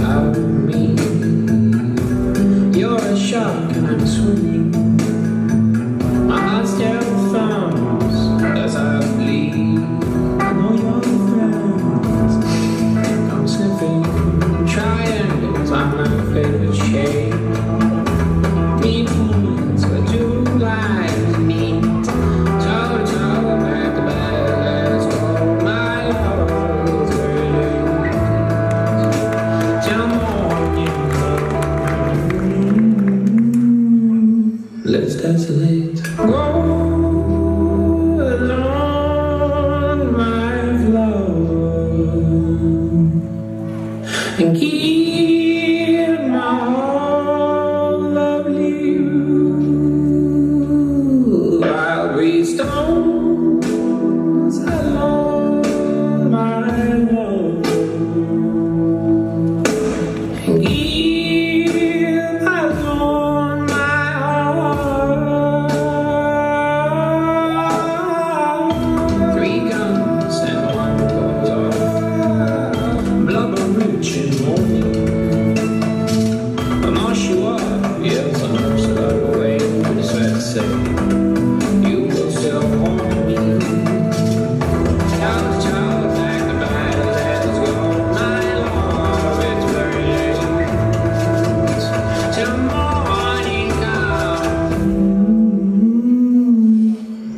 Out of me, you're a shark and I'm swimming. My heart still thumps as I bleed. I know your friends come sniffing. Triangles are my favorite shape. Mean moments where two lives meet. Toe to toe, back to back, let's go. My love is burning. Let's desolate. Go along my flow and keep my whole lovely you. I'll breathe stones along my road and give alone my heart. 3 guns and 1 goes off. Blubber rich in morning. I'm all you are, yes, I'm so out of the way. It's fair to say, you will still haunt me. Child, child, back to back, let's go. My love, it's very late. Till morning come.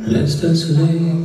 Let's desolate.